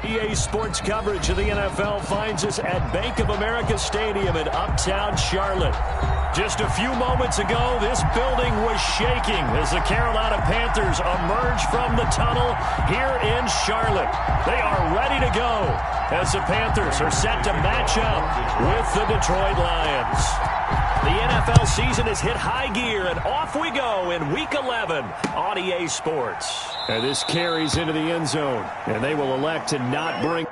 EA Sports coverage of the NFL finds us at Bank of America Stadium in uptown Charlotte. Just a few moments ago, this building was shaking as the Carolina Panthers emerge from the tunnel here in Charlotte. They are ready to go as the Panthers are set to match up with the Detroit Lions. The NFL season has hit high gear, and off we go in Week 11 on EA Sports. And this carries into the end zone, and they will elect to not bring...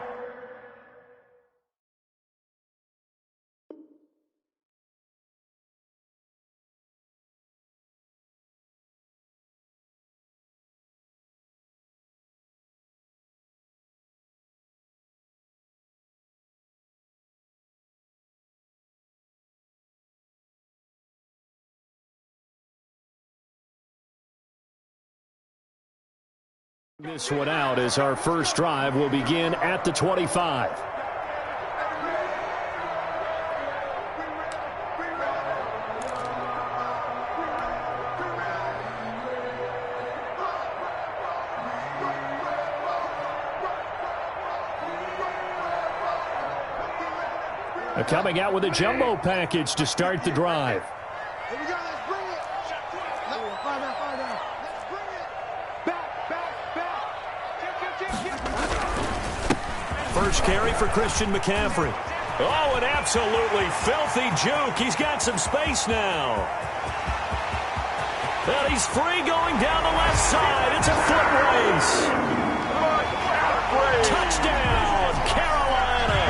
This one out as our first drive will begin at the 25. Coming out with a jumbo package to start the drive. Here we go, let's bring it. Fire down. Let's bring it. Back. First carry for Christian McCaffrey. Oh, an absolutely filthy juke. He's got some space now. And he's free going down the left side. It's a foot race. Touchdown, Carolina.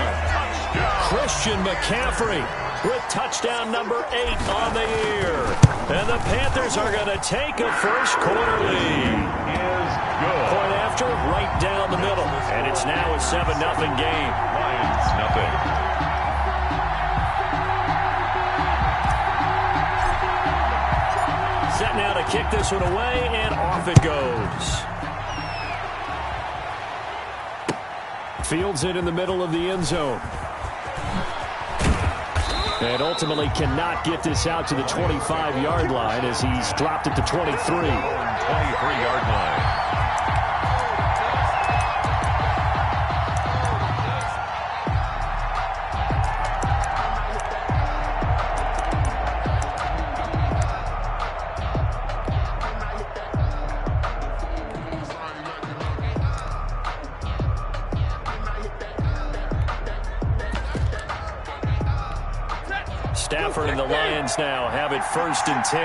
Christian McCaffrey with touchdown number 8 on the year. And the Panthers are going to take a first quarter lead. Point after, right down the middle. And it's now a 7-0 game. Lions, nothing. Set now to kick this one away, and off it goes. Fields it in the middle of the end zone. And ultimately cannot get this out to the 25-yard line as he's dropped at the 23. 23-yard line. Stafford and the Lions now have it 1st and 10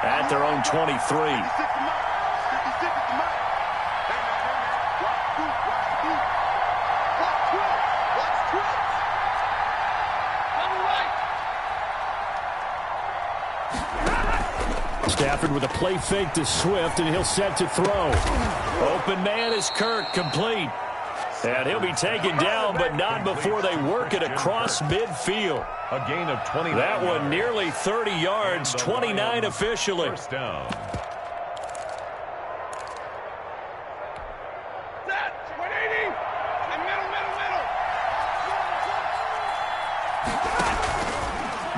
at their own 23. Stafford with a play fake to Swift, and he'll set to throw. Open man is Kirk, complete. And he'll be taken down, but not before they work it across midfield. A gain of 29. That one nearly 30 yards, 29 officially. First down. Set. 180. And middle.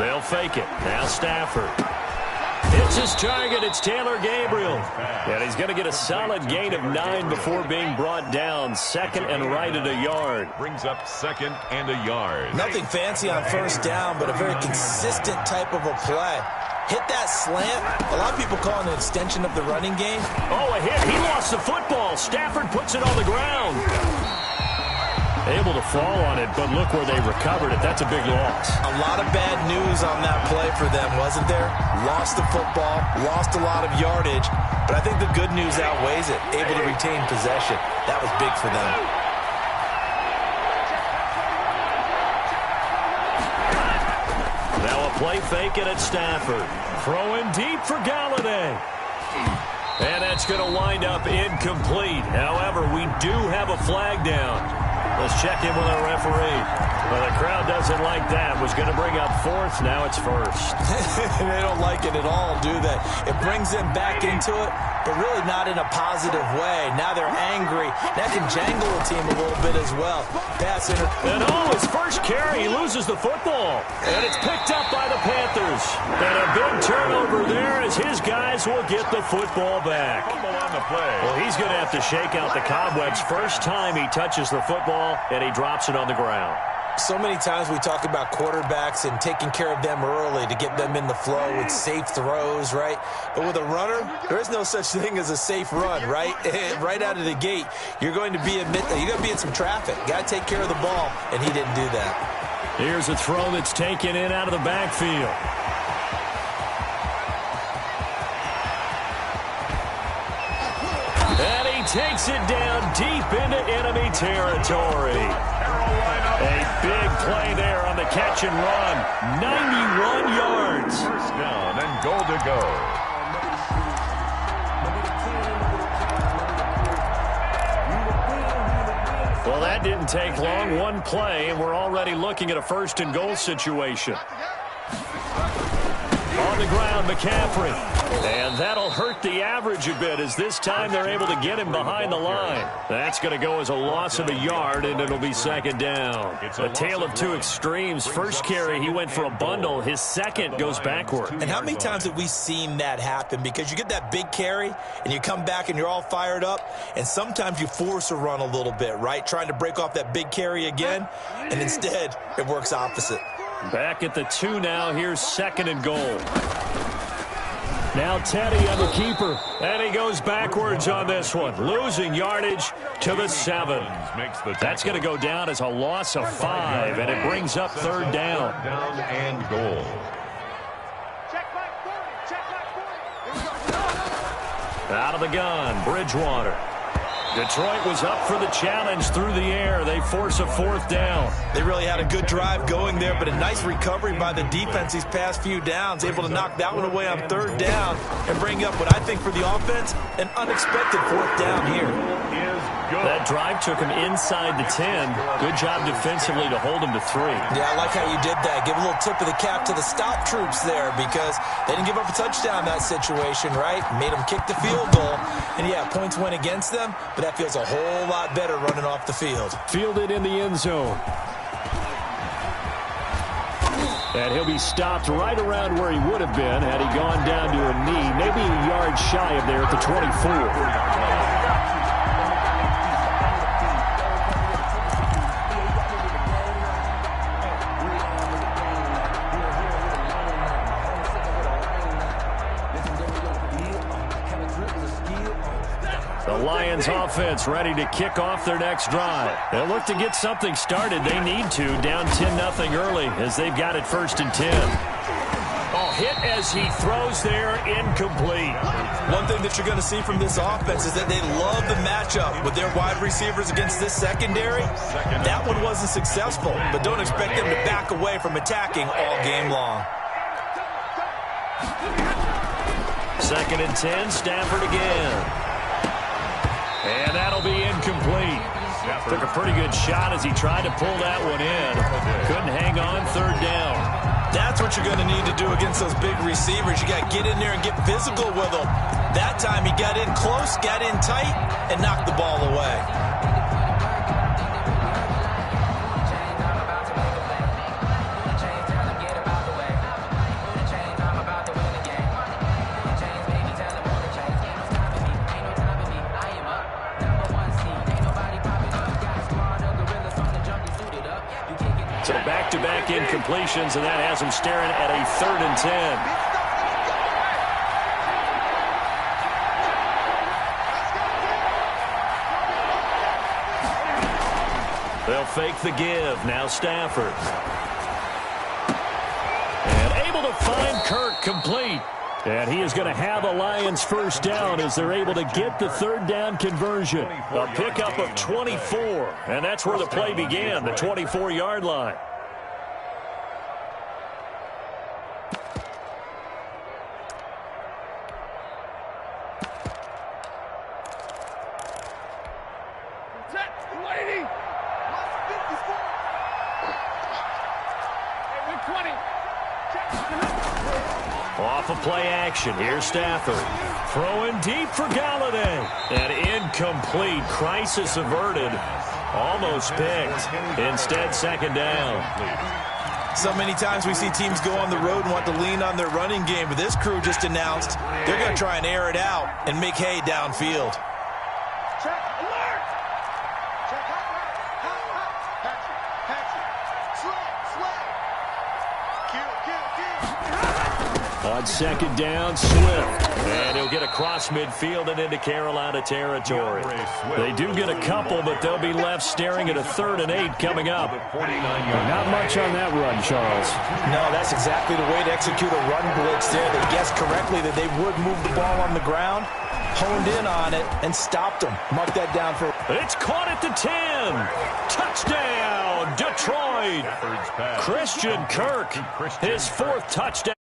They'll fake it. Now Stafford. It's his target. It's Taylor Gabriel. And he's going to get a solid gain of 9 before being brought down. 2nd and right at a yard. Brings up 2nd and a yard. Nothing fancy on first down, but a very consistent type of a play. Hit that slant. A lot of people call it an extension of the running game. Oh, a hit. He lost the football. Stafford puts it on the ground. Able to fall on it, but look where they recovered it. That's a big loss. A lot of bad news on that play for them, wasn't there? Lost the football, lost a lot of yardage, but I think the good news outweighs it. Able to retain possession. That was big for them. Now a play fake it at Stafford. Throwing deep for Galladay. And that's going to wind up incomplete. However, we do have a flag down. Let's check in with our referee. Well, the crowd doesn't like that. Was going to bring up fourth. Now it's first. They don't like it at all, do they? It brings them back into it, but really not in a positive way. Now they're angry. That can jangle a team a little bit as well. Pass inter. And his first carry, he loses the football. And it's picked up by the Panthers. And a big turnover there as his guys will get the football back. Well, he's going to have to shake out the cobwebs. First time he touches the football, and he drops it on the ground. So many times we talk about quarterbacks and taking care of them early to get them in the flow with safe throws, right? But with a runner, there is no such thing as a safe run, right? Right out of the gate, you're going to be in some traffic. Got to take care of the ball, and he didn't do that. Here's a throw that's taken in out of the backfield. And he takes it down deep into enemy territory. A big play there on the catch and run. 91 yards. First down and goal to go. Well, that didn't take long. One play, and we're already looking at a first and goal situation. On the ground, McCaffrey. And that'll hurt the average a bit as this time they're able to get him behind the line. That's going to go as a loss of a yard, and it'll be second down. A tale of two extremes. First carry, he went for a bundle. His second goes backward. And how many times have we seen that happen? Because you get that big carry, and you come back and you're all fired up, and sometimes you force a run a little bit, right? Trying to break off that big carry again, and instead it works opposite. Back at the 2 now. Here's second and goal. Now Teddy on the keeper, and he goes backwards on this one, losing yardage to the 7. That's going to go down as a loss of 5, and it brings up third down. Down and goal. Out of the gun, Bridgewater. Detroit was up for the challenge through the air. They force a fourth down. They really had a good drive going there, but a nice recovery by the defense these past few downs, able to knock that one away on third down and bring up what I think for the offense, an unexpected fourth down here. That drive took him inside the 10. Good job defensively to hold him to 3. Yeah, I like how you did that. Give a little tip of the cap to the stop troops there because they didn't give up a touchdown in that situation, right? Made them kick the field goal. And, yeah, points went against them, but that feels a whole lot better running off the field. Fielded in the end zone. And he'll be stopped right around where he would have been had he gone down to a knee, maybe a yard shy of there at the 24. The Lions offense ready to kick off their next drive. They'll look to get something started. They need to, down 10-0 early as they've got it first and 10. Oh, hit as he throws there, incomplete. One thing that you're going to see from this offense is that they love the matchup with their wide receivers against this secondary. That one wasn't successful, but don't expect them to back away from attacking all game long. Second and 10, Stafford again. And that'll be incomplete. Took a pretty good shot as he tried to pull that one in. Couldn't hang on third down. That's what you're going to need to do against those big receivers. You got to get in there and get physical with them. That time he got in close, got in tight, and knocked the ball away. So back-to-back incompletions, and that has him staring at a third and 10. They'll fake the give. Now Stafford. And able to find Kirk complete. And he is going to have a Lions first down as they're able to get the third down conversion. A pickup of 24, and that's where the play began, the 24-yard line. Off of play action, here's Stafford. Throwing deep for Galladay. And incomplete. Crisis averted. Almost picked. Instead, second down. So many times we see teams go on the road and want to lean on their running game, but this crew just announced they're going to try and air it out and make hay downfield. Check, alert! Check, hot, On second down, Swift. And he'll get across midfield and into Carolina territory. They do get a couple, but they'll be left staring at a 3rd and 8 coming up. Not much on that run, Charles. No, that's exactly the way to execute a run blitz there. They guessed correctly that they would move the ball on the ground, honed in on it, and stopped them. Mark that down for... It's caught at the 10. Touchdown, Detroit. Christian Kirk, his 4th touchdown.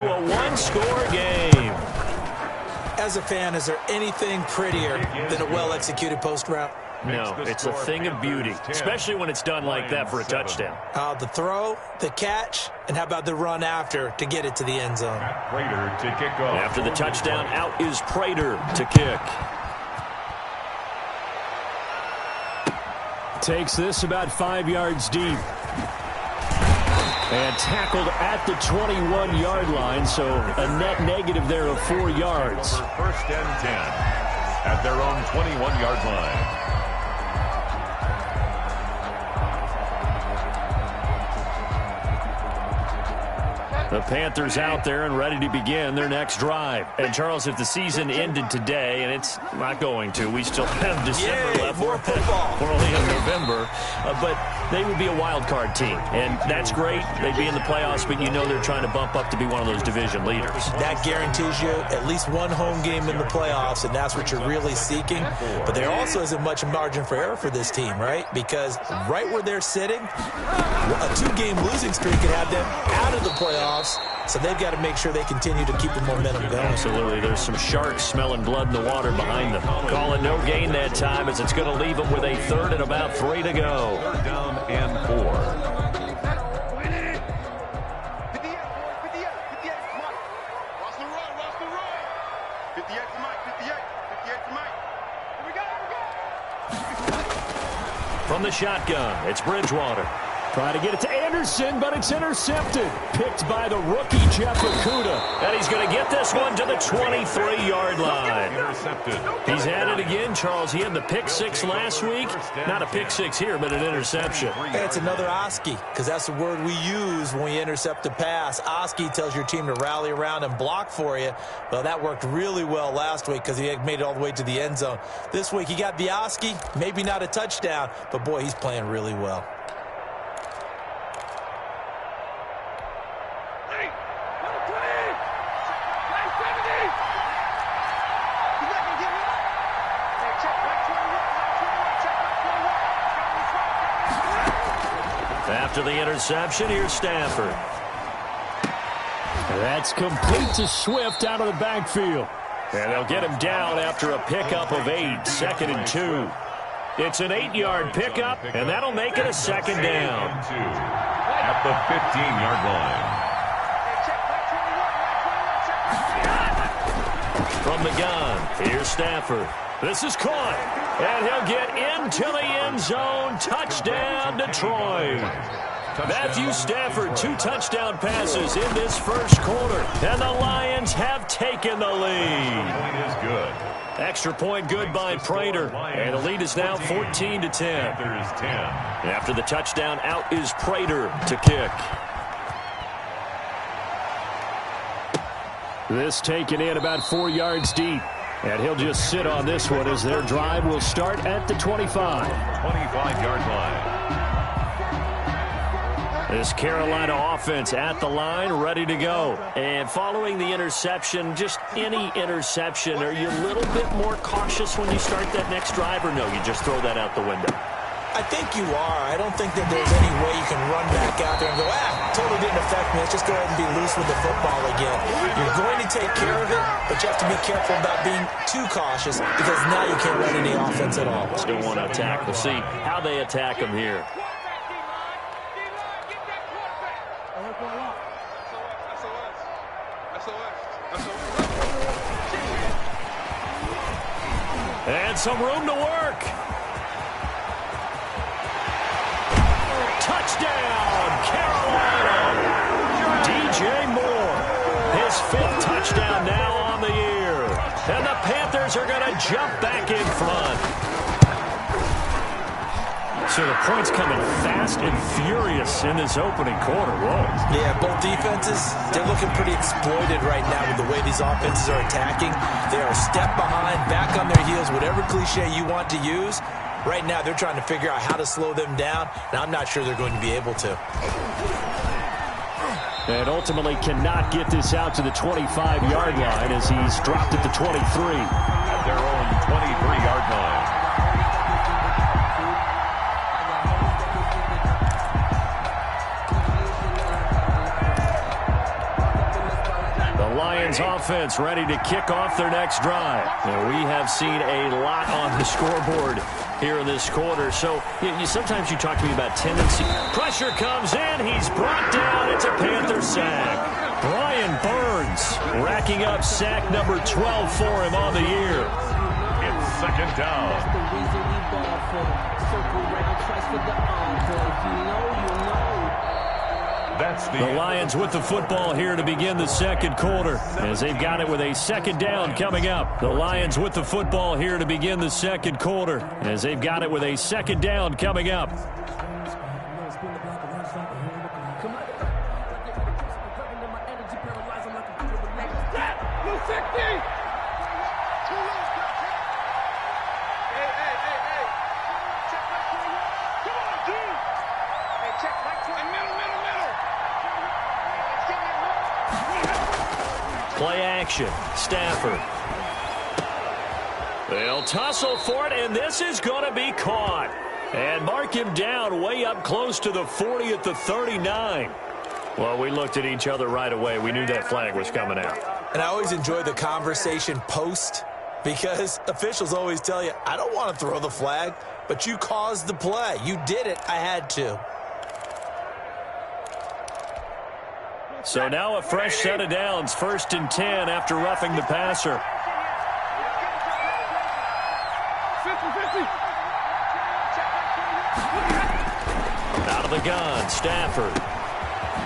A one-score game. As a fan, is there anything prettier than a well-executed post route? No, it's a thing of beauty, especially when it's done like that for a touchdown. The throw, the catch, and how about the run after to get it to the end zone? Prater to kick off. After the touchdown, out is Prater to kick. Takes this about 5 yards deep. And tackled at the 21-yard line, so a net negative there of 4 yards. 1st and 10 at their own 21-yard line. The Panthers out there and ready to begin their next drive. And, Charles, if the season ended today, and it's not going to, we still have December left. More football. We're only in November. But they would be a wild card team. And that's great. They'd be in the playoffs, but you know they're trying to bump up to be one of those division leaders. That guarantees you at least one home game in the playoffs, and that's what you're really seeking. But there also isn't much margin for error for this team, right? Because right where they're sitting, a 2-game losing streak could have them out of the playoffs. So they've got to make sure they continue to keep the momentum going. Absolutely. There's some sharks smelling blood in the water behind them. Call it no gain that time as it's going to leave them with a 3rd and about 3 to go. 3rd down and 4. From the shotgun, it's Bridgewater. Trying to get it to Anderson, but it's intercepted. Picked by the rookie, Jeff Okudah. And he's going to get this one to the 23-yard line. Intercepted. He's at it again, Charles. He had the pick 6 last week. Not a pick 6 here, but an interception. Hey, it's another Oski, because that's the word we use when we intercept a pass. Oski tells your team to rally around and block for you. Well, that worked really well last week because he made it all the way to the end zone. This week, he got the Oski, maybe not a touchdown, but boy, he's playing really well. After the interception, here's Stafford. That's complete to Swift out of the backfield. And they'll get him down after a pickup of 8, 2nd and 2. It's an 8-yard pickup, and that'll make it a 2nd down. At the 15-yard line. From the gun, here's Stafford. This is caught, and he'll get into the end zone. Touchdown, Detroit. Matthew Stafford, 2 touchdown passes in this first quarter, and the Lions have taken the lead. Point is good. Extra point good by Prater, and the lead is now 14-10. Panthers 10. After the touchdown, out is Prater to kick. This taken in about 4 yards deep. And he'll just sit on this one as their drive will start at the 25. 25-yard line. This Carolina offense at the line, ready to go. And following the interception, just any interception, are you a little bit more cautious when you start that next drive, or no, you just throw that out the window? I think you are. I don't think that there's any way you can run back out there and go, totally didn't affect me. Let's just go ahead and be loose with the football again. You're going to take care of it, but you have to be careful about being too cautious because now you can't run any offense at all. Still want to attack. We'll see how they attack them here. And some room to work. Touchdown, Carolina. DJ Moore, his 5th touchdown now on the year. And the Panthers are going to jump back in front. So the points coming fast and furious in this opening quarter. Whoa. Yeah, both defenses, they're looking pretty exploited right now with the way these offenses are attacking. They are a step behind, back on their heels, whatever cliche you want to use. Right now, they're trying to figure out how to slow them down, and I'm not sure they're going to be able to. And ultimately cannot get this out to the 25-yard line as he's dropped at the 23. At their own 23-yard line. Lions offense ready to kick off their next drive. And we have seen a lot on the scoreboard here in this quarter. So sometimes you talk to me about tendency. Pressure comes in. He's brought down. It's a Panther sack. Brian Burns racking up sack number 12 for him on the year. It's 2nd down. The Lions with the football here to begin the second quarter as they've got it with a 2nd down coming up. The Lions with the football here to begin the second quarter as they've got it with a 2nd down coming up. Play action. Stafford. They'll tussle for it, and this is going to be caught. And mark him down way up close to the 40 at the 39. Well, we looked at each other right away. We knew that flag was coming out. And I always enjoy the conversation post because officials always tell you, I don't want to throw the flag, but you caused the play. You did it. I had to. So now a fresh set of downs, 1st and 10 after roughing the passer. Out of the gun, Stafford.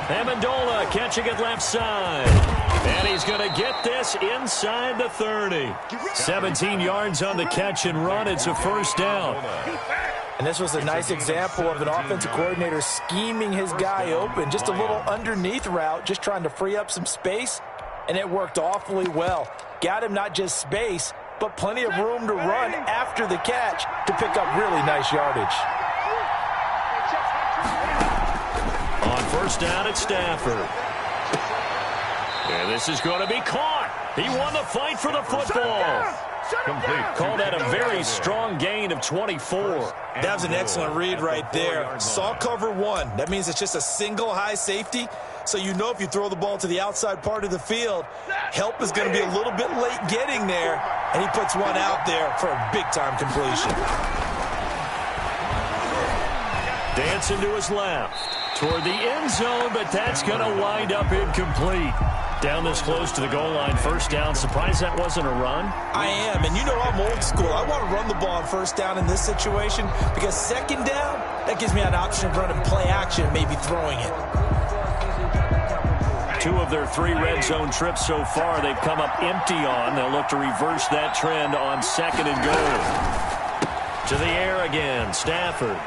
Amendola catching it left side. And he's going to get this inside the 30. 17 yards on the catch and run. It's a 1st down. And this was a nice example of an offensive coordinator scheming his guy open. Just a little underneath route, just trying to free up some space, and it worked awfully well. Got him not just space, but plenty of room to run after the catch to pick up really nice yardage. On 1st down, it's Stafford. And this is going to be caught. He won the fight for the football. Complete. Call that a very strong gain of 24. That was an excellent read right there. Saw cover 1. That means it's just a single high safety. So you know if you throw the ball to the outside part of the field, help is going to be a little bit late getting there. And he puts one out there for a big-time completion. Dancing to his left. Toward the end zone, but that's going to wind up incomplete. Down this close to the goal line, 1st down. Surprised that wasn't a run? I am, and you know I'm old school. I want to run the ball on 1st down in this situation because 2nd down, that gives me an option of running play action, maybe throwing it. 2 of their 3 red zone trips so far, they've come up empty on. They'll look to reverse that trend on 2nd and goal. To the air again, Stafford.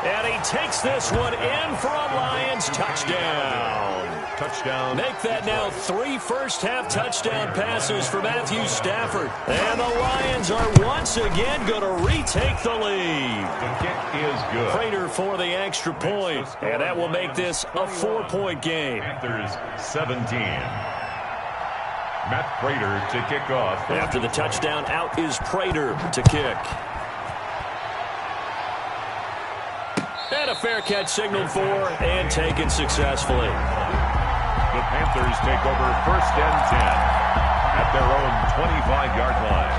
And he takes this one in for a Lions touchdown. Touchdown. Make that now 3 first-half touchdown passes for Matthew Stafford. And the Lions are once again going to retake the lead. The kick is good. Prater for the extra point. And that will make this a 4-point game. Panthers 17. Matt Prater to kick off. After the touchdown, out is Prater to kick. And a fair catch signaled for and taken successfully. The Panthers take over 1st and 10 at their own 25-yard line.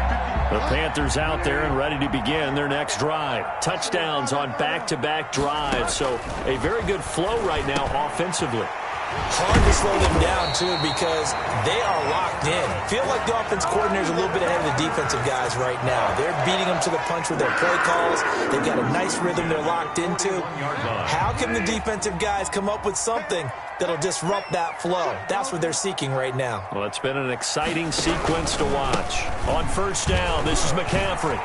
The Panthers out there and ready to begin their next drive. Touchdowns on back-to-back drives, so a very good flow right now offensively. Hard to slow them down, too, because they are locked in. Feel like the offense coordinator is a little bit ahead of the defensive guys right now. They're beating them to the punch with their play calls. They've got a nice rhythm they're locked into. How can the defensive guys come up with something that'll disrupt that flow? That's what they're seeking right now. Well, it's been an exciting sequence to watch. On first down, this is McCaffrey.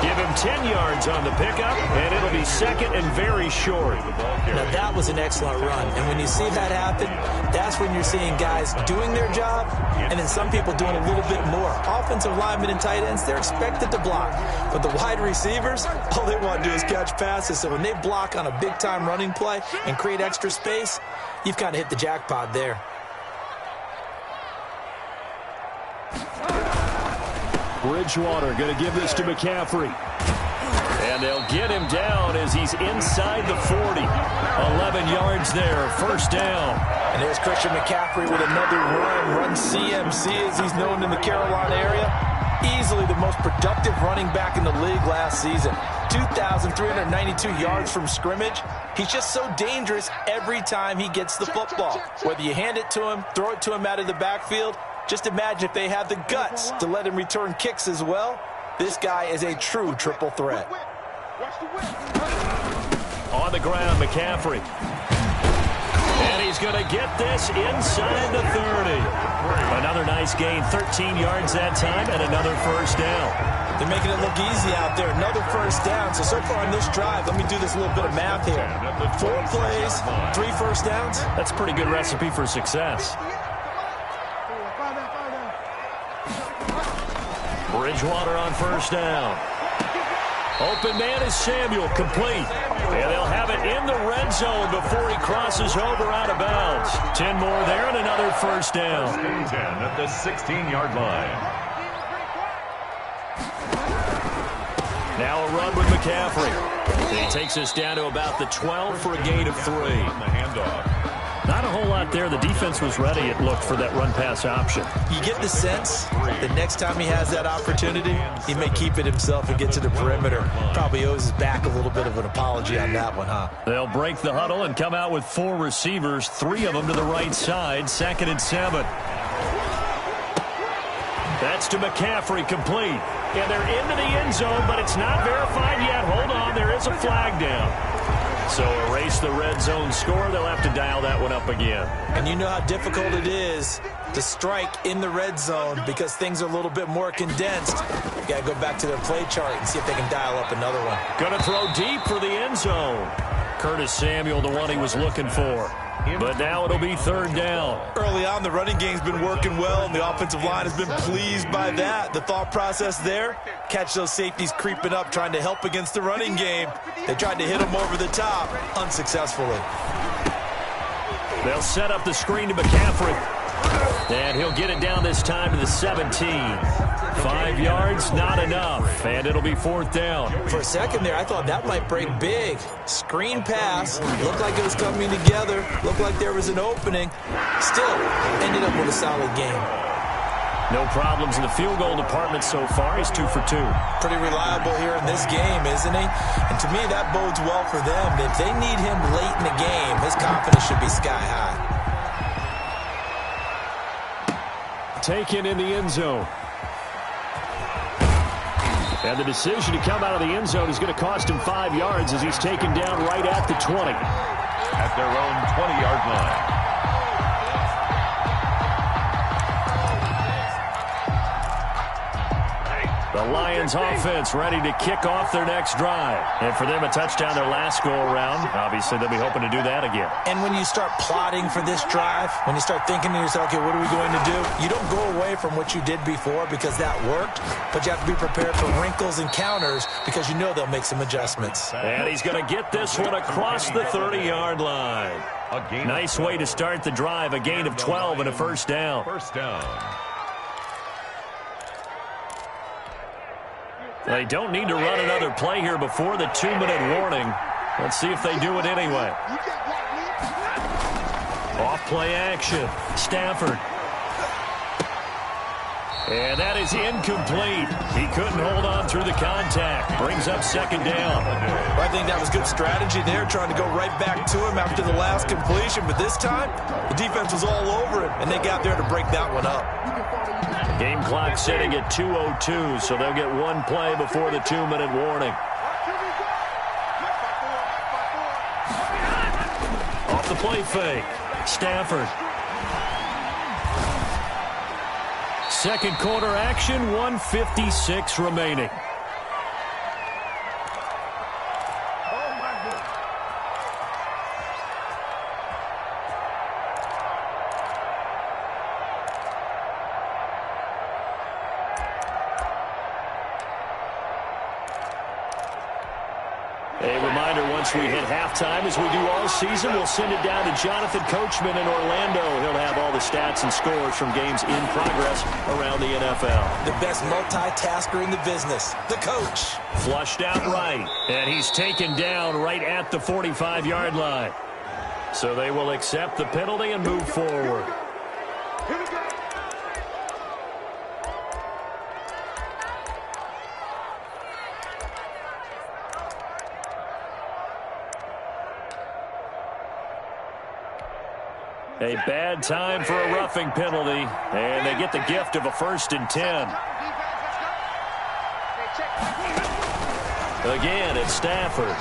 Give him 10 yards on the pickup, and it'll be second and very short. Now, that was an excellent run. And when you see that happen, that's when you're seeing guys doing their job and then some people doing a little bit more. Offensive linemen and tight ends, they're expected to block. But the wide receivers, all they want to do is catch passes. So when they block on a big-time running play and create extra space, you've kind of hit the jackpot there. Bridgewater going to give this to McCaffrey. And they'll get him down as he's inside the 40. 11 yards there, first down. And there's Christian McCaffrey with another run CMC as he's known in the Carolina area. Easily the most productive running back in the league last season. 2,392 yards from scrimmage. He's just so dangerous every time he gets the football. Whether you hand it to him, throw it to him out of the backfield, just imagine if they have the guts to let him return kicks as well. This guy is a true triple threat. On the ground, McCaffrey. And he's going to get this inside the 30. Another nice gain, 13 yards that time, and another first down. They're making it look easy out there. Another first down. So far on this drive, let me do this little bit of math here. 4 plays, 3 first downs. That's a pretty good recipe for success. Bridgewater on first down. Open man is Samuel, complete. And they'll have it in the red zone before he crosses over out of bounds. 10 more there and another first down. 10 at the 16-yard line. Now a run with McCaffrey. He takes us down to about the 12 for a gain of 3. On the handoff. Not a whole lot there. The defense was ready, it looked, for that run-pass option. You get the sense that next time he has that opportunity, he may keep it himself and get to the perimeter. Probably owes his back a little bit of an apology on that one, huh? They'll break the huddle and come out with 4 receivers, 3 of them to the right side, 2nd and 7. That's to McCaffrey, complete. And they're into the end zone, but it's not verified yet. Hold on, there is a flag down. So erase the red zone score. They'll have to dial that one up again. And you know how difficult it is to strike in the red zone because things are a little bit more condensed. You got to go back to their play chart and see if they can dial up another one. Going to throw deep for the end zone. Curtis Samuel, the one he was looking for. But now it'll be 3rd down. Early on, the running game's been working well, and the offensive line has been pleased by that. The thought process there, catch those safeties creeping up, trying to help against the running game. They tried to hit them over the top, unsuccessfully. They'll set up the screen to McCaffrey. And he'll get it down this time to the 17. 5 yards, not enough. And it'll be 4th down. For a second there, I thought that might break big. Screen pass. Looked like it was coming together. Looked like there was an opening. Still, ended up with a solid game. No problems in the field goal department so far. He's 2 for 2. Pretty reliable here in this game, isn't he? And to me, that bodes well for them. If they need him late in the game, his confidence should be sky high. Taken in the end zone. And the decision to come out of the end zone is going to cost him 5 yards as he's taken down right at the 20. At their own 20-yard line. The Lions offense ready to kick off their next drive. And for them, a touchdown their last go-around. Obviously, they'll be hoping to do that again. And when you start plotting for this drive, when you start thinking to yourself, okay, what are we going to do? You don't go away from what you did before because that worked, but you have to be prepared for wrinkles and counters because you know they'll make some adjustments. And he's going to get this one across the 30-yard line. Nice way to start the drive, a gain of 12 and a first down. First down. They don't need to run another play here before the 2-minute warning. Let's see if they do it anyway. Off play action. Stafford. And that is incomplete. He couldn't hold on through the contact. Brings up second down. Well, I think that was good strategy there, trying to go right back to him after the last completion. But this time, the defense was all over him, and they got there to break that one up. Game clock sitting at 2:02, so they'll get one play before the 2-minute warning. Off the play fake, Stafford. Second quarter action, 1:56 remaining. A reminder, once we hit halftime, as we do all season, we'll send it down to Jonathan Coachman in Orlando. He'll have all the stats and scores from games in progress around the NFL. The best multitasker in the business, the coach. Flushed out right, and he's taken down right at the 45-yard line. So they will accept the penalty and move forward. A bad time for a roughing penalty, and they get the gift of a 1st and 10. Again, it's Stafford.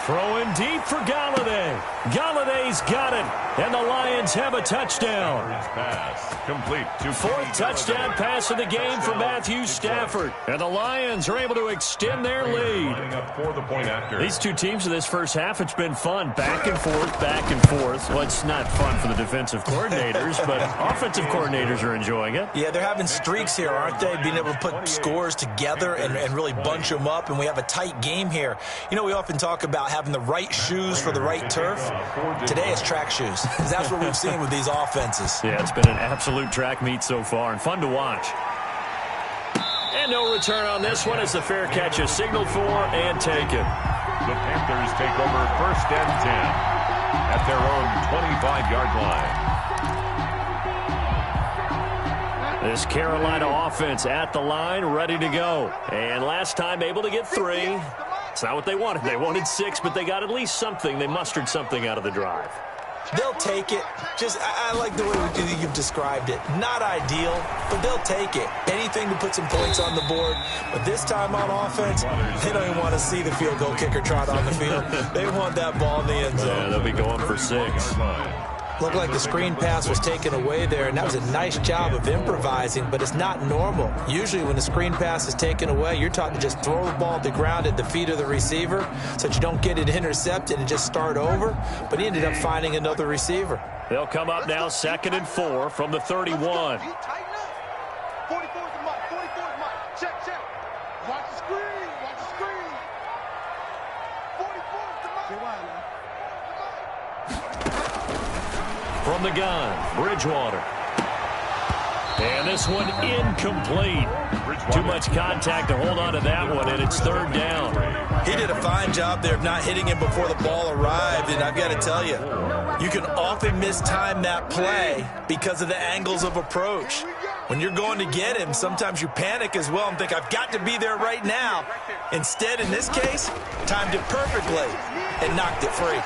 Throwing deep for Galladay. Galladay's got it, and the Lions have a touchdown. Pass complete to 4th touchdown pass of the game for Matthew Stafford. And the Lions are able to extend their lead. For the point after. These two teams in this first half, it's been fun. Back and forth, back and forth. Well, it's not fun for the defensive coordinators, but offensive coordinators are enjoying it. Yeah, they're having streaks here, aren't they? Being able to put scores together and really bunch them up, and we have a tight game here. You know, we often talk about having the right shoes for the right turf. Today it's track shoes. That's what we've seen with these offenses. Yeah, it's been an absolute track meet so far and fun to watch. And no return on this one as the fair catch is signaled for and taken. The Panthers take over 1st and 10 at their own 25-yard line. This Carolina offense at the line, ready to go. And last time able to get 3. It's not what they wanted. They wanted 6, but they got at least something. They mustered something out of the drive. They'll take it. I like the way you've described it. Not ideal, but they'll take it. Anything to put some points on the board. But this time on offense, they don't even want to see the field goal kicker trot on the field. They want that ball in the end zone. Yeah, they'll be going for 6. Looked like the screen pass was taken away there, and that was a nice job of improvising, but it's not normal. Usually when the screen pass is taken away, you're taught to just throw the ball at the ground at the feet of the receiver so that you don't get it intercepted and just start over, but he ended up finding another receiver. They'll come up now 2nd and 4 from the 31. 44 is the mark. 44 is the mark. Check. Watch the screen. 44 is the mark. From the gun, Bridgewater. And this one incomplete. Too much contact to hold on to that one, and it's 3rd down. He did a fine job there of not hitting him before the ball arrived, and I've got to tell you, you can often mistime that play because of the angles of approach. When you're going to get him, sometimes you panic as well and think, I've got to be there right now. Instead, in this case, timed it perfectly and knocked it free.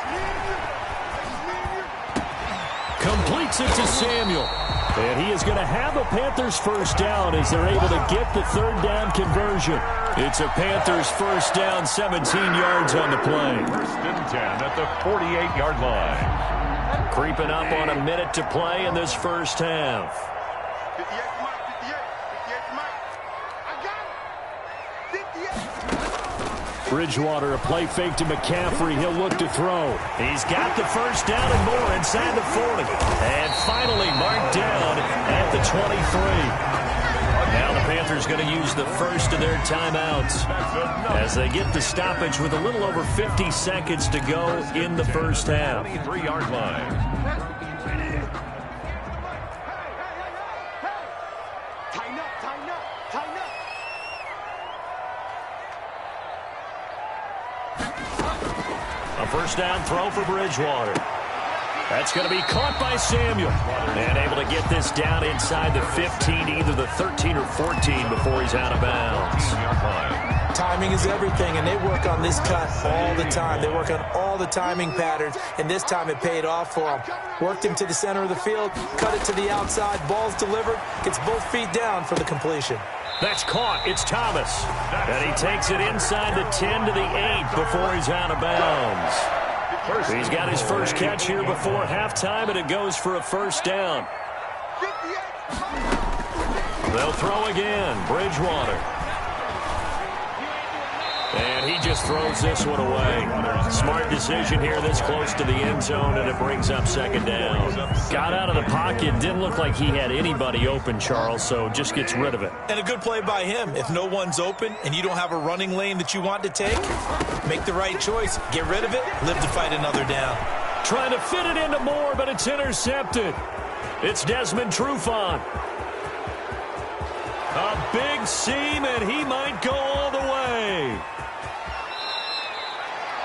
Completes it to Samuel. And he is going to have a Panthers 1st down as they're able to get the 3rd down conversion. It's a Panthers 1st down, 17 yards on the play. 1st and 10 at the 48-yard line. Creeping up on a minute to play in this first half. 58 Mike. I got it. 58. Bridgewater, a play fake to McCaffrey. He'll look to throw. He's got the 1st down and more inside the 40. And finally marked down at the 23. Now the Panthers going to use the first of their timeouts as they get the stoppage with a little over 50 seconds to go in the first half. 23-yard line. Tighten up. A 1st down throw for Bridgewater. That's going to be caught by Samuel. And able to get this down inside the 15, either the 13 or 14 before he's out of bounds. Timing is everything, and they work on this cut all the time. They work on all the timing patterns, and this time it paid off for him. Worked him to the center of the field, cut it to the outside, ball's delivered, gets both feet down for the completion. That's caught. It's Thomas. And he takes it inside the 10 to the 8 before he's out of bounds. He's got his first catch here before halftime, and it goes for a first down. They'll throw again. Bridgewater. And he just throws this one away. Smart decision here this close to the end zone, and it brings up second down. Got out of the pocket. Didn't look like he had anybody open, Charles, so just gets rid of it. And a good play by him. If no one's open and you don't have a running lane that you want to take, make the right choice. Get rid of it. Live to fight another down. Trying to fit it into Moore, but it's intercepted. It's Desmond Trufant. A big seam, and he might go all the way.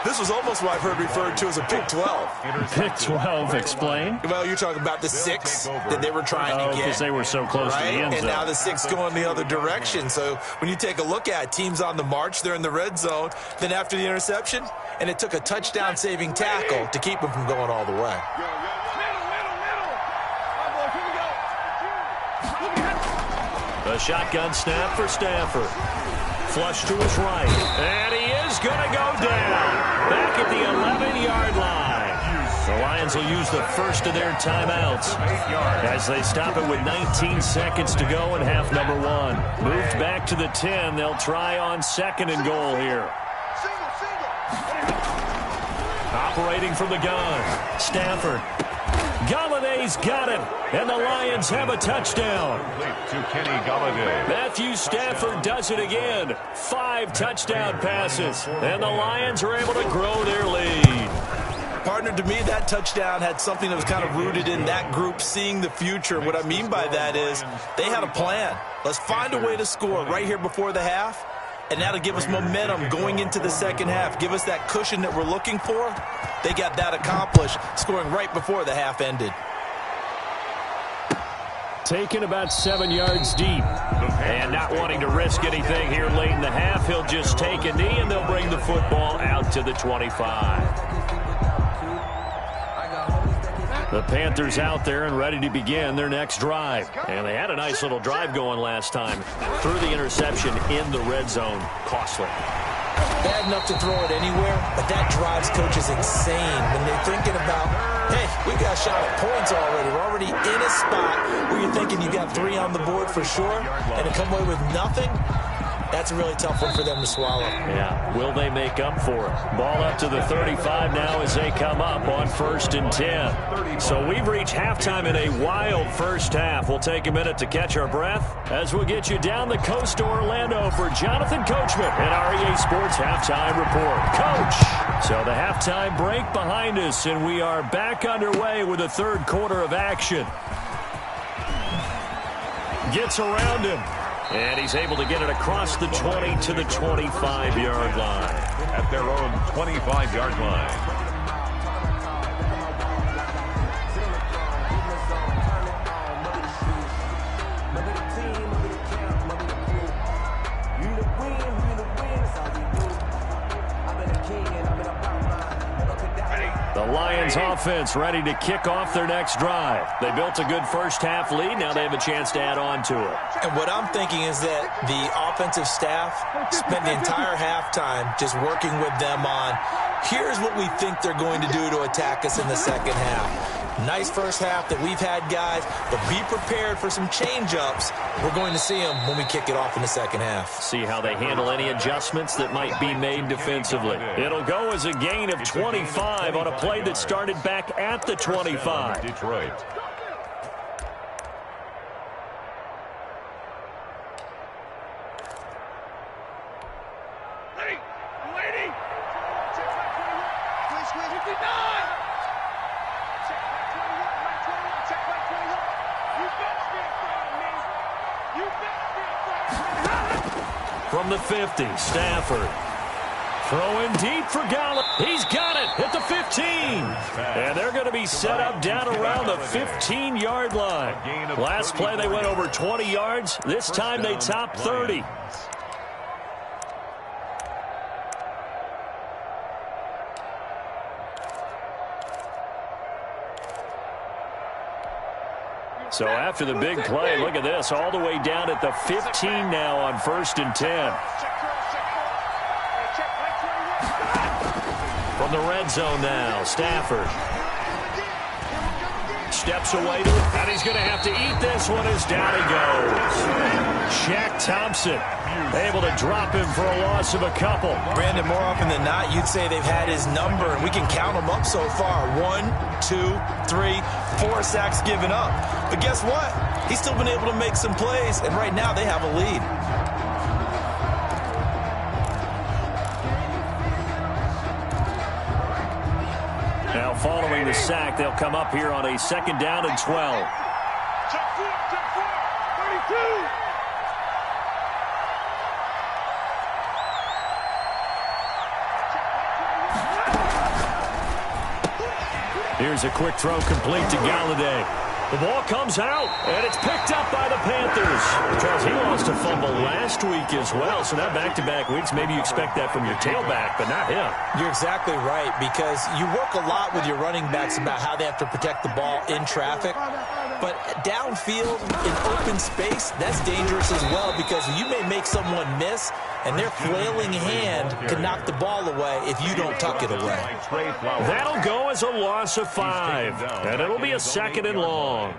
This was almost what I've heard referred to as a Big 12. Big 12, explain? Well, you're talking about the 6 that they were trying to get. Because they were so close to the end zone. And now the 6 going the other direction. So when you take a look at teams on the march, they're in the red zone. Then after the interception, and it took a touchdown-saving tackle to keep them from going all the way. A shotgun snap for Stafford. Flush to his right. And he is going to go down. Back at the 11-yard line. The Lions will use the first of their timeouts as they stop it with 19 seconds to go in half number 1. Moved back to the 10. They'll try on second and goal here. Operating from the gun. Stafford. Galladay's got him, and the Lions have a touchdown. To Kenny Galladay. Matthew Stafford does it again. 5 touchdown passes, and the Lions are able to grow their lead. Partner, to me, that touchdown had something that was kind of rooted in that group seeing the future. What I mean by that is they had a plan. Let's find a way to score right here before the half, and that'll give us momentum going into the second half. Give us that cushion that we're looking for. They got that accomplished, scoring right before the half ended. Taken about 7 yards deep. And not wanting to risk anything here late in the half, he'll just take a knee, and they'll bring the football out to the 25. The Panthers out there and ready to begin their next drive. And they had a nice little drive going last time. Threw the interception in the red zone. Costly. Bad enough to throw it anywhere, but that drives coaches insane when they're thinking about, hey, we got a shot at points already. We're already in a spot where you're thinking you got 3 on the board for sure, and to come away with nothing, that's a really tough one for them to swallow. Yeah, will they make up for it? Ball up to the 35 now as they come up on 1st and 10. So we've reached halftime in a wild first half. We'll take a minute to catch our breath as we'll get you down the coast to Orlando for Jonathan Coachman and our EA Sports Halftime Report. Coach! So the halftime break behind us, and we are back underway with the third quarter of action. Gets around him. And he's able to get it across the 20 to the 25-yard line. At their own 25-yard line. The Lions offense ready to kick off their next drive. They built a good first half lead. Now they have a chance to add on to it. And what I'm thinking is that the offensive staff spent the entire halftime just working with them on, here's what we think they're going to do to attack us in the second half. Nice first half that we've had, guys, but be prepared for some change-ups. We're going to see them when we kick it off in the second half. See how they handle any adjustments that might be made defensively. It'll go as a gain of 25 on a play that started back at the 25. Detroit. From the 50, Stafford Throwing deep for Gallup. He's got it at the 15. And they're going to be set up down around the 15-yard line. Last play, they went over 20 yards. This time, they topped 30. So after the big play, look at this, all the way down at the 15 now on 1st and 10. From the red zone now, Stafford. Steps away to it, and he's going to have to eat this one as down he goes. Shaq Thompson able to drop him for a loss of a couple. Brandon, more often than not, you'd say they've had his number, and we can count them up so far. 1, 2, 3, 4 sacks given up. But guess what? He's still been able to make some plays, and right now they have a lead. Now following the sack, they'll come up here on a 2nd down and 12. Check 4, 32. Here's a quick throw complete to Galladay. The ball comes out, and it's picked up by the Panthers. Charles, he lost a fumble last week as well, so now back-to-back weeks, maybe you expect that from your tailback, but not him. You're exactly right, because you work a lot with your running backs about how they have to protect the ball in traffic. But downfield, in open space, that's dangerous as well, because you may make someone miss, and their flailing hand can knock the ball away if you don't tuck it away. That'll go as a loss of 5, and it'll be a 2nd and long. Man,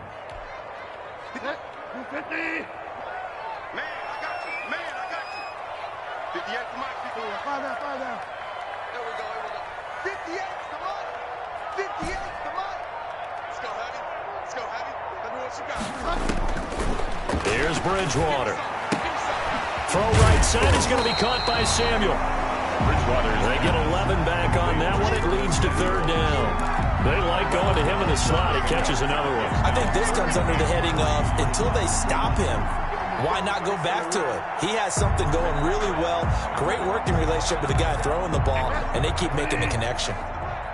I got you. Man, I got you. 58 to my people. 5 down. There we go. 58, come on. 58, come on. Let's go, Hattie. Let me what you got. Here's Bridgewater. Throw right side is going to be caught by Samuel. They get 11 back on that one. It leads to 3rd down. They like going to him in the slot. He catches another one. I think this comes under the heading of, until they stop him, why not go back to it? He has something going really well. Great working relationship with the guy throwing the ball, and they keep making the connection.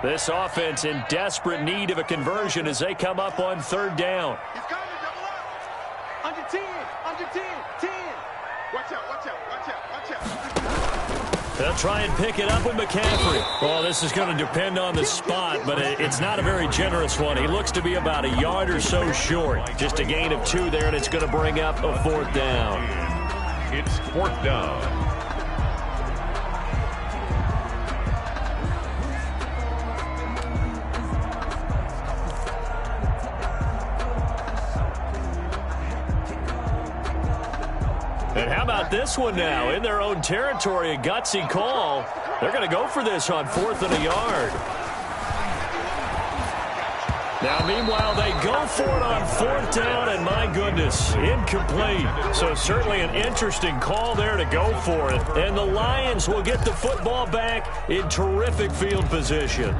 This offense in desperate need of a conversion as they come up on 3rd down. He's coming, double up. Under 10. 10. Watch out. They'll try and pick it up with McCaffrey. Well, this is going to depend on the spot, but it's not a very generous one. He looks to be about a yard or so short. Just a gain of 2 there, and it's going to bring up a 4th down. It's 4th down. And how about this one now? In their own territory, a gutsy call. They're going to go for this on 4th and a yard. Now, meanwhile, they go for it on 4th down, and my goodness, incomplete. So certainly an interesting call there to go for it. And the Lions will get the football back in terrific field position.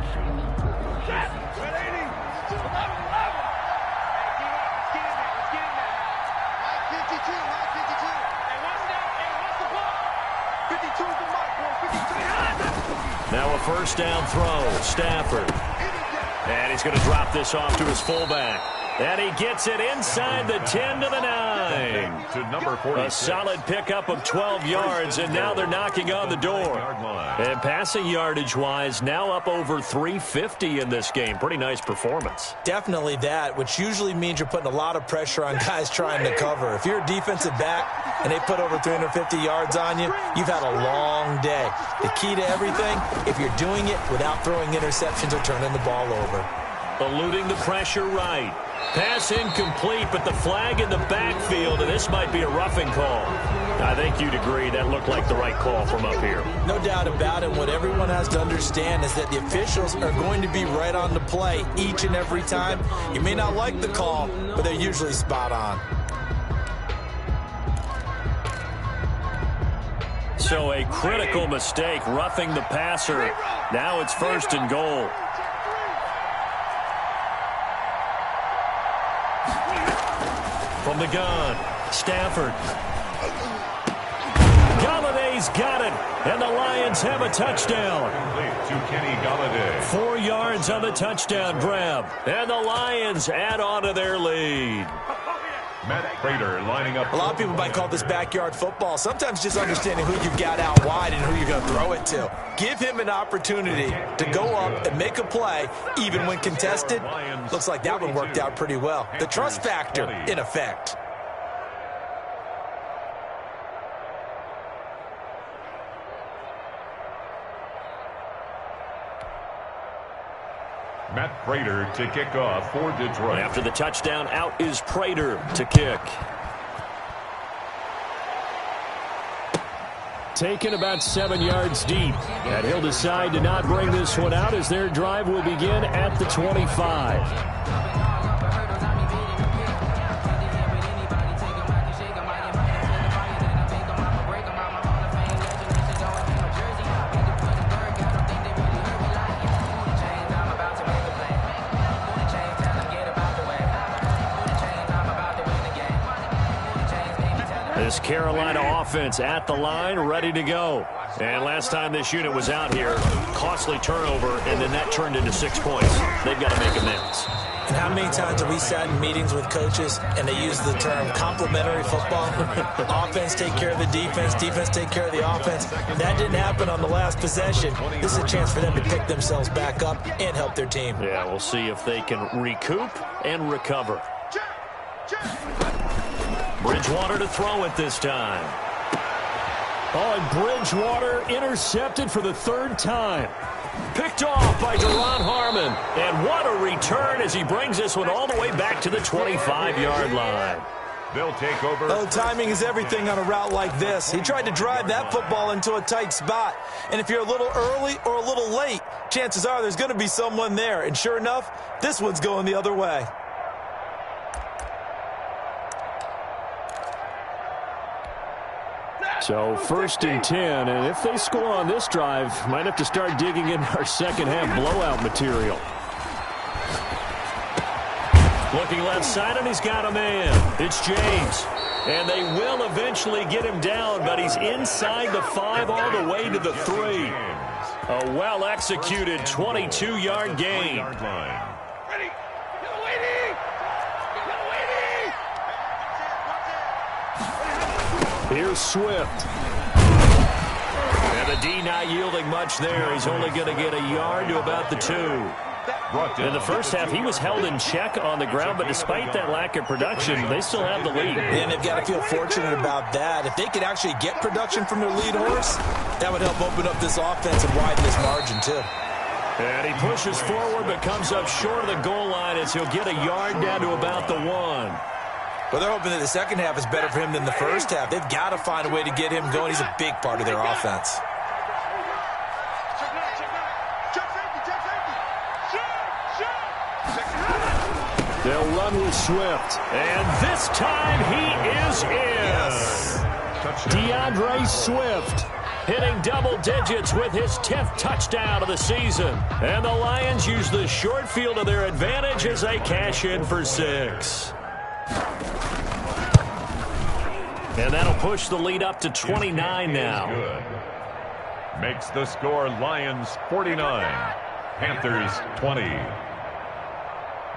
Now a 1st down throw, Stafford. And he's going to drop this off to his fullback. And he gets it inside the 10 to the 9. To number 46. A solid pickup of 12 yards, and now they're knocking on the door. And passing yardage-wise, now up over 350 in this game. Pretty nice performance. Definitely that, which usually means you're putting a lot of pressure on guys trying to cover. If you're a defensive back and they put over 350 yards on you, you've had a long day. The key to everything, if you're doing it without throwing interceptions or turning the ball over. Eluding the pressure right. Pass incomplete, but the flag in the backfield, and this might be a roughing call. I think you'd agree that looked like the right call from up here. No doubt about it. What everyone has to understand is that the officials are going to be right on the play each and every time. You may not like the call, but they're usually spot on. So a critical mistake, roughing the passer. Now it's 1st and goal. From the gun, Stafford. Galladay he's got it. And the Lions have a touchdown. To Kenny Galladay. 4 yards on the touchdown grab. And the Lions add on to their lead. Matt Prater lining up. A lot of people might call this backyard football. Sometimes just understanding who you've got out wide and who you're going to throw it to. Give him an opportunity to go up and make a play, even when contested. Looks like that one worked out pretty well. The trust factor in effect. Matt Prater to kick off for Detroit. After the touchdown, out is Prater to kick. Taken about 7 yards deep. And he'll decide to not bring this one out as their drive will begin at the 25. This Carolina offense at the line, ready to go. And last time this unit was out here, costly turnover, and then that turned into 6 points. They've got to make amends. And how many times have we sat in meetings with coaches and they use the term complementary football? Offense take care of the defense, defense take care of the offense. That didn't happen on the last possession. This is a chance for them to pick themselves back up and help their team. Yeah, we'll see if they can recoup and recover. Bridgewater to throw it this time. Oh, and Bridgewater intercepted for the 3rd time. Picked off by Deron Harmon. And what a return as he brings this one all the way back to the 25-yard line. They'll take over. Oh, timing is everything on a route like this. He tried to drive that football into a tight spot. And if you're a little early or a little late, chances are there's going to be someone there. And sure enough, this one's going the other way. So 1st and 10, and if they score on this drive, might have to start digging in our second half blowout material. Looking left side, and he's got a man. It's James. And they will eventually get him down, but he's inside the 5 all the way to the 3. A well-executed 22-yard gain. Here's Swift. And the D not yielding much there. He's only going to get a yard to about the 2. In the first half, he was held in check on the ground, but despite that lack of production, they still have the lead. And they've got to feel fortunate about that. If they could actually get production from their lead horse, that would help open up this offense and widen this margin, too. And he pushes forward, but comes up short of the goal line as he'll get a yard down to about the 1. Well, they're hoping that the second half is better for him than the first half. They've got to find a way to get him going. He's a big part of their offense. They'll run with Swift. And this time he is in. Yes. DeAndre Swift hitting double digits with his 10th touchdown of the season. And the Lions use the short field to their advantage as they cash in for 6. And that'll push the lead up to 29 now. Good. Makes the score Lions 49, Panthers 20.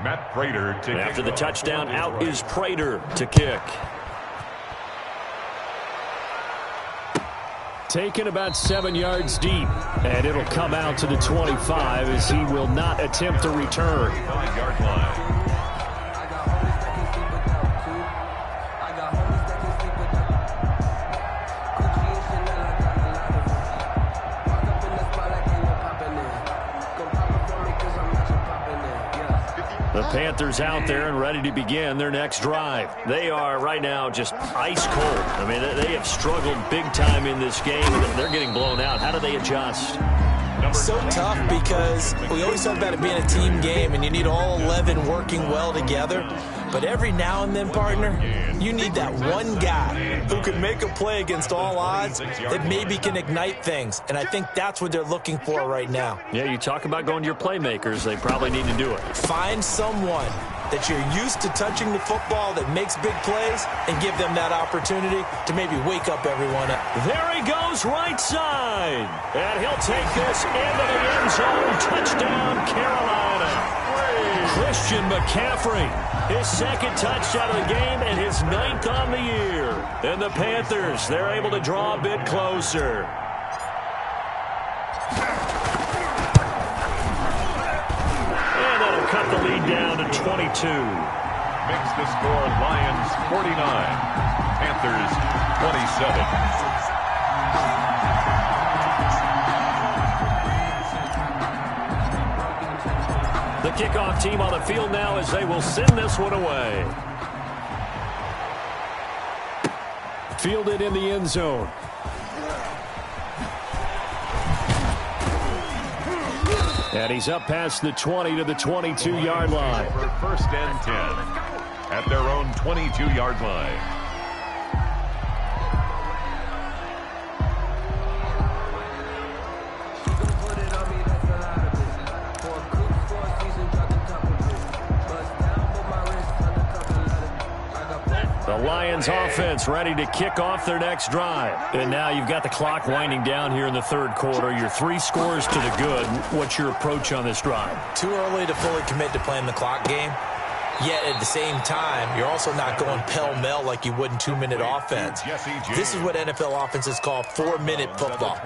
Matt Prater to kick. After the touchdown, out is Prater to kick. Taken about 7 yards deep, and it'll come out to the 25 as he will not attempt to return. 5-yard line. The Panthers out there and ready to begin their next drive. They are right now just ice cold. I mean, they have struggled big time in this game. They're getting blown out. How do they adjust? So tough because we always talk about it being a team game and you need all 11 working well together. But every now and then, partner, you need that one guy who can make a play against all odds that maybe can ignite things. And I think that's what they're looking for right now. Yeah, you talk about going to your playmakers. They probably need to do it. Find someone that you're used to touching the football that makes big plays and give them that opportunity to maybe wake up everyone up. There he goes right side. And he'll take this into the end zone. Touchdown, Carolina. Christian McCaffrey, his second touchdown of the game and his 9th on the year. And the Panthers, they're able to draw a bit closer. Cut the lead down to 22. Makes the score Lions 49, Panthers 27. The kickoff team on the field now as they will send this one away. Fielded in the end zone. And he's up past the 20 to the 22-yard line. First and 10 at their own 22-yard line. The Lions offense ready to kick off their next drive. And now you've got the clock winding down here in the third quarter. You're 3 scores to the good. What's your approach on this drive? Too early to fully commit to playing the clock game. Yet at the same time, you're also not going pell-mell like you would in 2-minute offense. This is what NFL offenses call 4-minute football.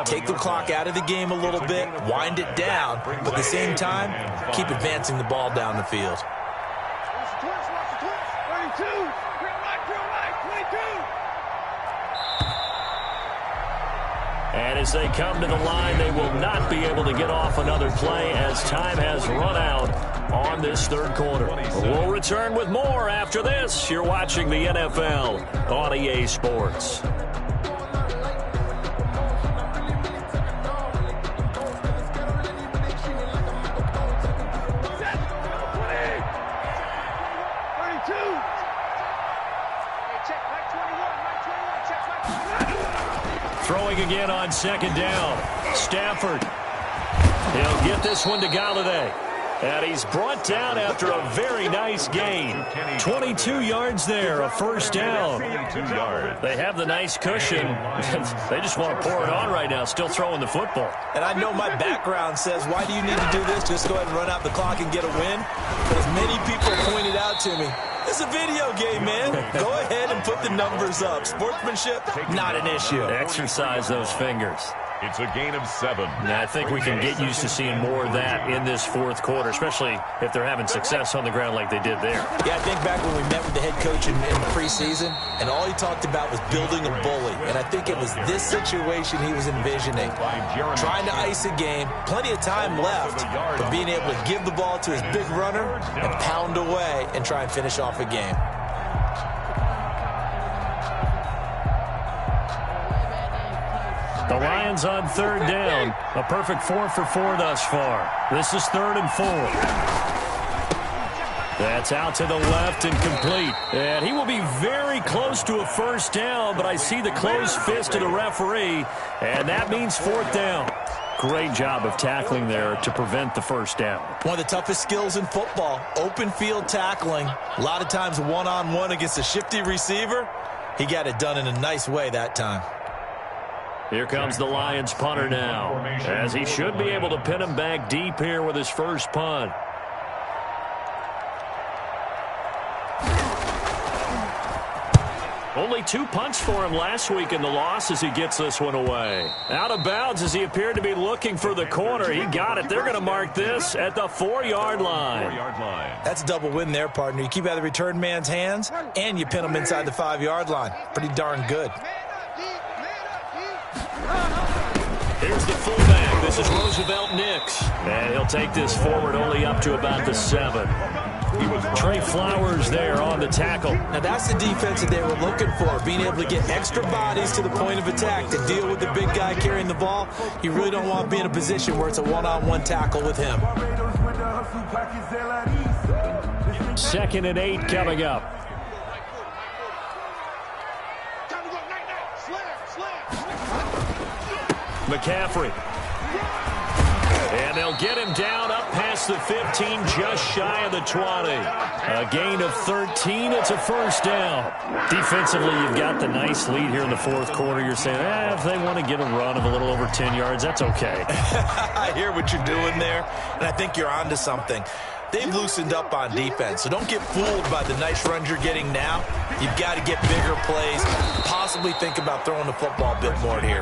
Take the clock out of the game a little bit, wind it down, but at the same time, keep advancing the ball down the field. And as they come to the line, they will not be able to get off another play as time has run out on this third quarter. We'll return with more after this. You're watching the NFL on EA Sports. Throwing again on second down. Stafford. He'll get this one to Galladay. And he's brought down after a very nice gain. 22 yards there, a first down. They have the nice cushion. They just want to pour it on right now, still throwing the football. And I know my background says, why do you need to do this? Just go ahead and run out the clock and get a win. But as many people pointed out to me, it's a video game, man. Go ahead and put the numbers up. Sportsmanship, not an issue. Exercise those fingers. It's a gain of 7. Now, I think we can get used to seeing more of that in this fourth quarter, especially if they're having success on the ground like they did there. Yeah, I think back when we met with the head coach in the preseason, and all he talked about was building a bully. And I think it was this situation he was envisioning. Trying to ice a game, plenty of time left, but being able to give the ball to his big runner and pound away and try and finish off a game. The Lions on third down. A perfect 4 for 4 thus far. This is 3rd and 4. That's out to the left and complete. And he will be very close to a first down, but I see the closed fist of the referee, and that means 4th down. Great job of tackling there to prevent the first down. One of the toughest skills in football, open field tackling. A lot of times one-on-one against a shifty receiver. He got it done in a nice way that time. Here comes the Lions punter now, as he should be able to pin him back deep here with his first punt. Only 2 punts for him last week in the loss as he gets this one away. Out of bounds as he appeared to be looking for the corner. He got it. They're going to mark this at the 4-yard line. That's a double win there, partner. You keep out of the return man's hands, and you pin him inside the 5-yard line. Pretty darn good. Here's the fullback. This is Roosevelt Nix. And he'll take this forward only up to about the 7. Trey Flowers there on the tackle. Now that's the defense that they were looking for, being able to get extra bodies to the point of attack to deal with the big guy carrying the ball. You really don't want to be in a position where it's a one-on-one tackle with him. 2nd and 8 coming up. McCaffrey. And they'll get him down up past across the 15, just shy of the 20. A gain of 13. It's a first down. Defensively, you've got the nice lead here in the fourth quarter. You're saying, if they want to get a run of a little over 10 yards, that's okay. I hear what you're doing there, and I think you're onto something. They've loosened up on defense, so don't get fooled by the nice runs you're getting now. You've got to get bigger plays, possibly think about throwing the football a bit more here.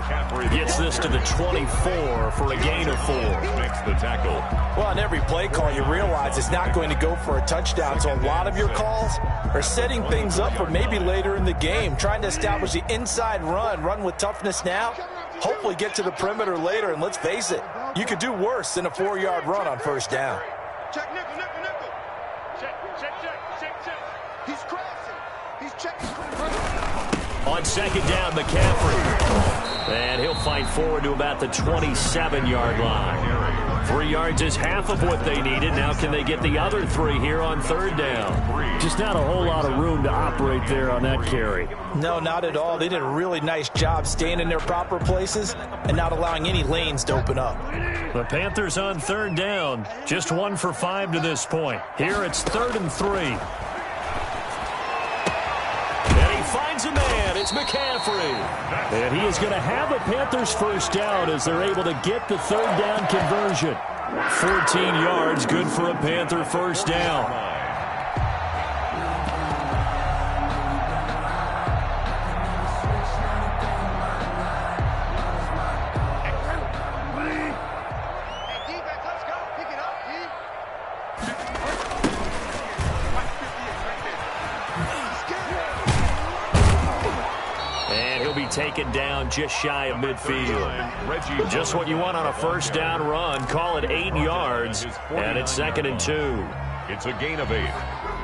Gets this to the 24 for a gain of 4. Makes the tackle. Well, on every play call, you realize it's not going to go for a touchdown, so a lot of your calls are setting things up for maybe later in the game, trying to establish the inside run with toughness now, hopefully get to the perimeter later, and let's face it, you could do worse than a 4-yard run on first down. Check, nickel, nickel, nickel. Check. He's crashing. He's checking. On second down, McCaffrey. And he'll fight forward to about the 27-yard line. 3 yards is half of what they needed. Now can they get the other 3 here on third down? Just not a whole lot of room to operate there on that carry. No, not at all. They did a really nice job staying in their proper places and not allowing any lanes to open up. The Panthers on third down. Just 1 for 5 to this point. Here it's 3rd and 3. And he finds a man. It's McCaffrey. And he is going to have a Panthers first down as they're able to get the third down conversion. 14 yards, good for a Panther first down. Taken down just shy of midfield. Just what you want on a first down run. Call it 8 yards, and it's 2nd and 2. It's a gain of 8.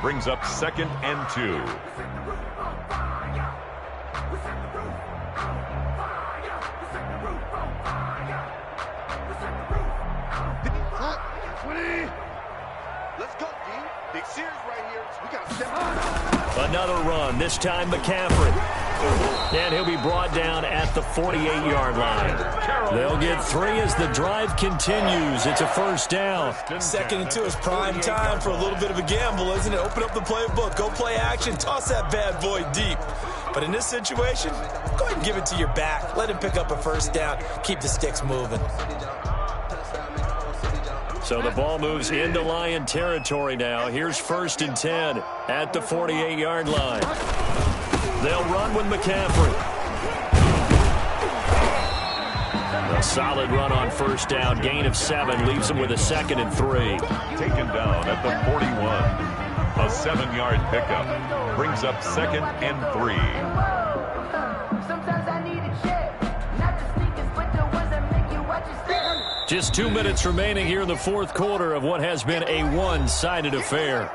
Brings up 2nd and 2. Let's go, D. Big series right here. We got to step up. Another run, this time McCaffrey. And he'll be brought down at the 48-yard line. They'll get 3 as the drive continues. It's a first down. 2nd and 2 is prime time for a little bit of a gamble, isn't it? Open up the playbook, go play action, toss that bad boy deep. But in this situation, go ahead and give it to your back. Let him pick up a first down. Keep the sticks moving. So the ball moves into Lion territory now. Here's 1st and 10 at the 48-yard line. They'll run with McCaffrey. A solid run on first down. Gain of 7 leaves them with a 2nd and 3. Taken down at the 41. A 7-yard pickup. Brings up 2nd and 3. Just 2 minutes remaining here in the fourth quarter of what has been a one-sided affair.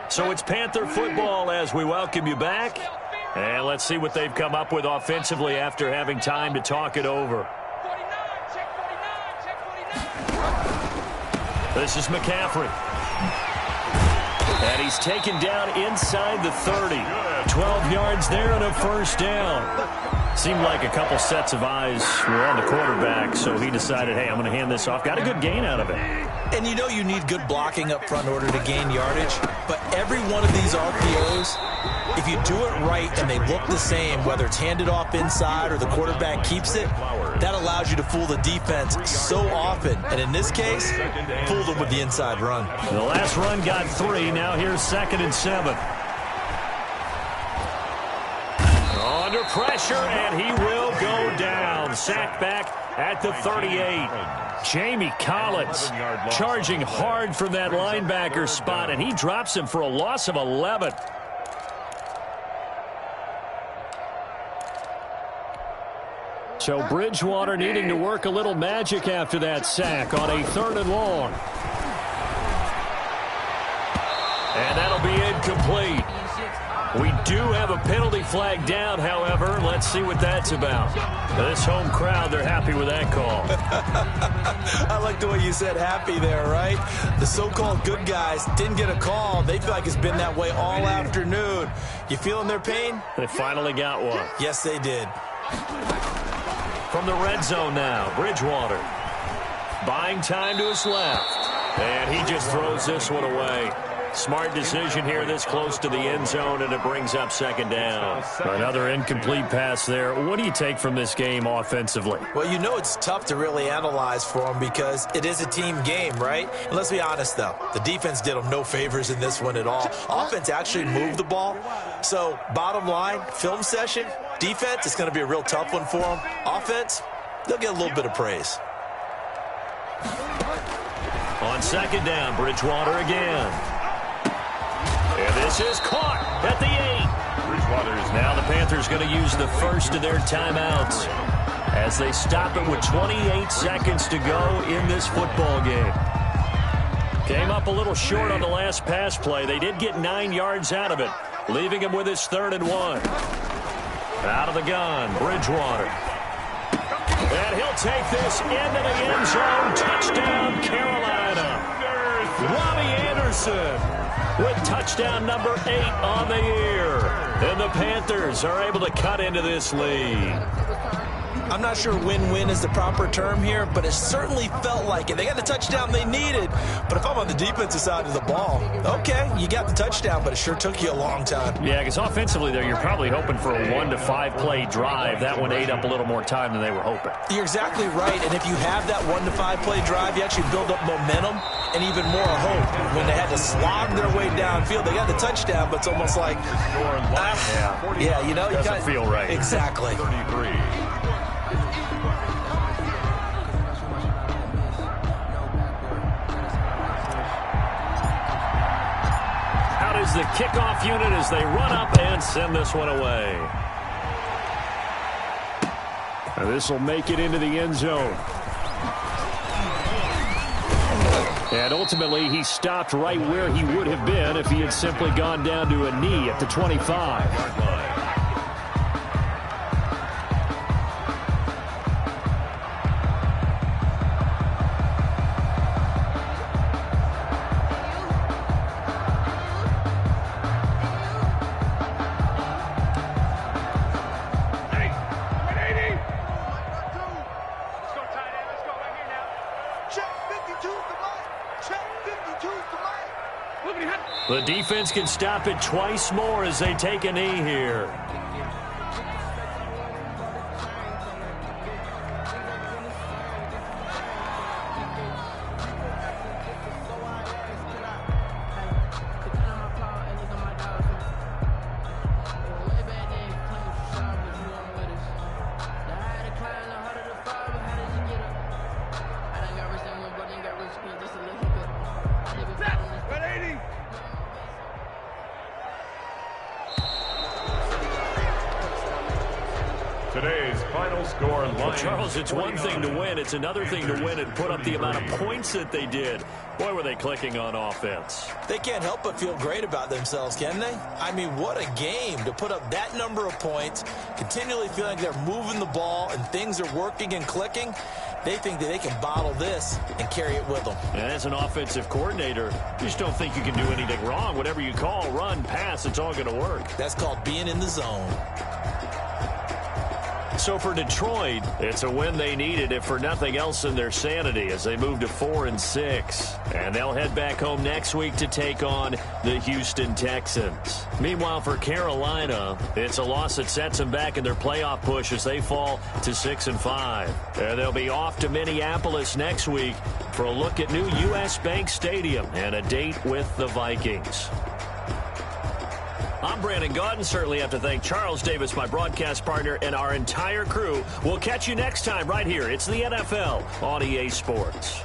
So it's Panther football as we welcome you back. And let's see what they've come up with offensively after having time to talk it over. This is McCaffrey. And he's taken down inside the 30. 12 yards there and a first down. Seemed like a couple sets of eyes were on the quarterback, so he decided, hey, I'm going to hand this off. Got a good gain out of it. And you know you need good blocking up front in order to gain yardage, but every one of these RPOs, if you do it right and they look the same, whether it's handed off inside or the quarterback keeps it, that allows you to fool the defense so often. And in this case, fooled them with the inside run. The last run got 3. Now here's 2nd and 7. Under pressure, and he will go down. Sacked back at the 38. Jamie Collins charging hard from that linebacker spot, and he drops him for a loss of 11. So Bridgewater needing to work a little magic after that sack on a 3rd and long. And that'll be incomplete. We do have a penalty flag down, however. Let's see what that's about. This home crowd, they're happy with that call. I like the way you said happy there, right? The so-called good guys didn't get a call. They feel like it's been that way all afternoon. You feeling their pain? They finally got one. Yes, they did. From the red zone now, Bridgewater. Buying time to his left. And he just throws this one away. Smart decision here this close to the end zone, and it brings up second down. Another incomplete pass there. What do you take from this game offensively? Well, you know it's tough to really analyze for them because it is a team game, right? And let's be honest, though. The defense did them no favors in this one at all. Offense actually moved the ball. So, bottom line, film session, defense, it's going to be a real tough one for them. Offense, they'll get a little bit of praise. On second down, Bridgewater again. And this is caught at the 8. Bridgewater's now the Panthers going to use the first of their timeouts as they stop it with 28 seconds to go in this football game. Came up a little short on the last pass play. They did get 9 yards out of it, leaving him with his 3rd and 1. Out of the gun, Bridgewater. And he'll take this into the end zone. Touchdown, Carolina. Robbie Anderson with touchdown number 8 on the year. And the Panthers are able to cut into this lead. I'm not sure win-win is the proper term here, but it certainly felt like it. They got the touchdown they needed, but if I'm on the defensive side of the ball, okay, you got the touchdown, but it sure took you a long time. Yeah, because offensively there, you're probably hoping for a 1 to 5 play drive. That one ate up a little more time than they were hoping. You're exactly right, and if you have that 1 to 5 play drive, you actually build up momentum and even more hope. When they had to slog their way downfield, they got the touchdown, but it's almost like, yeah, you know, you doesn't feel right. Exactly. 33. Is the kickoff unit as they run up and send this one away. This will make it into the end zone. And ultimately, he stopped right where he would have been if he had simply gone down to a knee at the 25. The defense can stop it twice more as they take a knee here. Today's final score, Well, Charles, it's one thing to win. It's another thing to win and put up the amount of points that they did. Boy, were they clicking on offense. They can't help but feel great about themselves, can they? I mean, what a game to put up that number of points, continually feeling like they're moving the ball and things are working and clicking. They think that they can bottle this and carry it with them. And as an offensive coordinator, you just don't think you can do anything wrong. Whatever you call, run, pass, it's all going to work. That's called being in the zone. So for Detroit, it's a win they needed, if for nothing else than their sanity, as they move to 4-6. And they'll head back home next week to take on the Houston Texans. Meanwhile, for Carolina, it's a loss that sets them back in their playoff push as they fall to 6-5. And they'll be off to Minneapolis next week for a look at new U.S. Bank Stadium and a date with the Vikings. I'm Brandon Gaudin. Certainly have to thank Charles Davis, my broadcast partner, and our entire crew. We'll catch you next time right here. It's the NFL on EA Sports.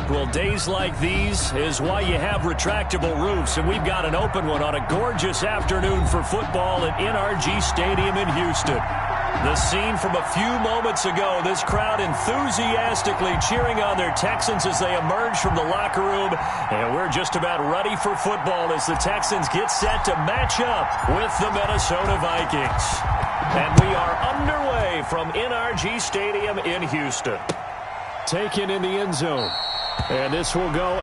Well, days like these is why you have retractable roofs, and we've got an open one on a gorgeous afternoon for football at NRG Stadium in Houston. The scene from a few moments ago, this crowd enthusiastically cheering on their Texans as they emerge from the locker room, and we're just about ready for football as the Texans get set to match up with the Minnesota Vikings. And we are underway from NRG Stadium in Houston. Taken in the end zone. And this will go